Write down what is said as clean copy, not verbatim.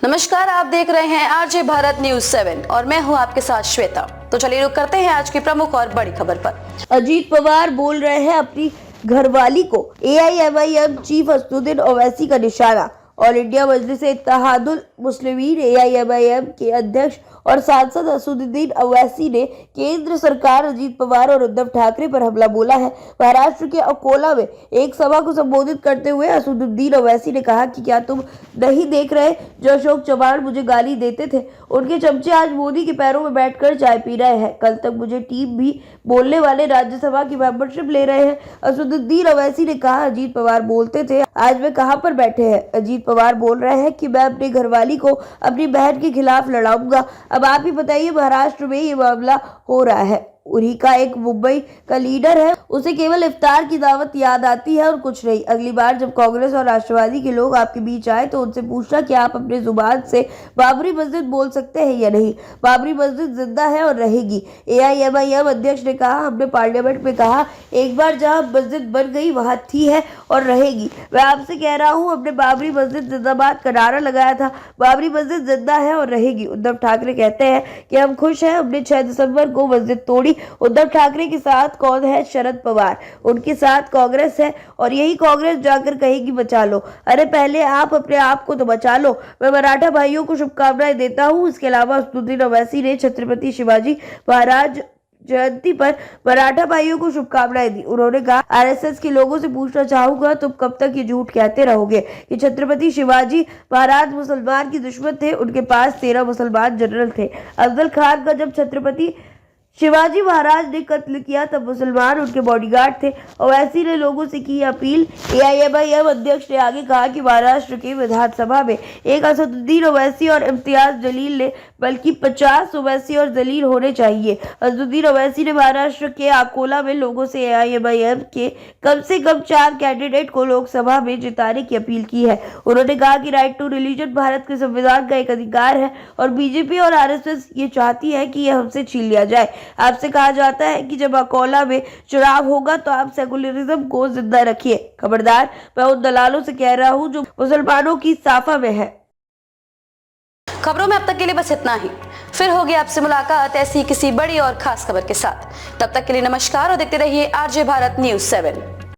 नमस्कार, आप देख रहे हैं आरजे भारत न्यूज 7 और मैं हूं आपके साथ श्वेता। तो चलिए रुक करते हैं आज की प्रमुख और बड़ी खबर पर। अजीत पवार बोल रहे हैं अपनी घरवाली को एआईएमआईएम चीफ असदुद्दीन ओवैसी का निशाना। ऑल इंडिया मजलिस इत्तेहादुल मुस्लिमीन एआईएमआईएम के अध्यक्ष और सांसद असदुद्दीन ओवैसी ने केंद्र सरकार, अजीत पवार और उद्धव ठाकरे पर हमला बोला है। महाराष्ट्र के अकोला में एक सभा को संबोधित करते हुए असदुद्दीन ओवैसी ने कहा कि क्या तुम नहीं देख रहे जो अशोक चव्हाण मुझे गाली देते थे, उनके चमचे आज मोदी के पैरों में बैठकर चाय पी रहे हैं। कल तक मुझे टीम भी बोलने वाले राज्यसभा की मेंबरशिप ले रहे हैं। असदुद्दीन ओवैसी ने कहा, अजीत पवार बोलते थे आज वे कहां पर बैठे हैं। अजीत पवार बोल रहे हैं कि मैं अपनी घरवाली को अपनी बहन के खिलाफ लड़ाऊंगा। अब आप ही बताइए, महाराष्ट्र में ये मामला हो रहा है। उन्हीं का एक मुंबई का लीडर है, उसे केवल इफ्तार की दावत याद आती है और कुछ नहीं। अगली बार जब कांग्रेस और राष्ट्रवादी के लोग आपके बीच आए तो उनसे पूछना कि आप अपने जुबान से बाबरी मस्जिद बोल सकते हैं या नहीं। बाबरी मस्जिद जिंदा है और रहेगी। एआईएमआईएम अध्यक्ष ने कहा, हमने पार्लियामेंट में कहा एक बार जहां मस्जिद बन गई वहां थी है और रहेगी। मैं आपसे कह रहा हूं, हमने बाबरी मस्जिद जिंदाबाद का नारा लगाया था। बाबरी मस्जिद जिंदा है और रहेगी। उद्धव ठाकरे कहते हैं कि हम खुश हैं, हमने 6 दिसंबर को मस्जिद तोड़ी। उद्धव ठाकरे के साथ कौन है? शरद पवार। उनके साथ कांग्रेस है और यही कांग्रेस जाकर कहेगी बचा लो। अरे पहले आप अपने आप को तो बचा लो। मैं मराठा भाइयों को शुभकामनाएं देता हूं। इसके अलावा असदुद्दीन ओवैसी ने छत्रपति शिवाजी महाराज जयंती पर मराठा भाइयों को शुभकामनाएं दी। उन्होंने कहा, आरएसएस के लोगों से पूछना चाहूंगा, तुम कब तक ये झूठ कहते रहोगे कि छत्रपति शिवाजी महाराज मुसलमान के दुश्मन थे? उनके पास 13 मुसलमान जनरल थे। अफजल खान का जब छत्रपति शिवाजी महाराज ने कत्ल किया तब मुसलमान उनके बॉडीगार्ड थे। ओवैसी ने लोगों से की अपील। एआईएमआईएम अध्यक्ष ने आगे कहा कि महाराष्ट्र की विधानसभा में एक असदुद्दीन ओवैसी और इम्तियाज जलील ने बल्कि 50 ओवैसी और जलील होने चाहिए। असदुद्दीन ओवैसी ने महाराष्ट्र के अकोला में लोगों से एआईएमआईएम के कम से कम 4 कैंडिडेट को लोकसभा में जिताने की अपील की है। उन्होंने कहा कि राइट टू रिलीजन भारत के संविधान का एक अधिकार है और बीजेपी और आरएसएस ये चाहती है कि यह हमसे छीन लिया जाए। आपसे कहा जाता है कि जब अकोला में चुनाव होगा तो आप सेकुलरिज्म को जिंदा रखिए। खबरदार, मैं उन दलालों से कह रहा हूं जो मुसलमानों की साफा में है। खबरों में अब तक के लिए बस इतना ही। फिर होगी आपसे मुलाकात ऐसी ही किसी बड़ी और खास खबर के साथ। तब तक के लिए नमस्कार और देखते रहिए आरजे भारत न्यूज 7।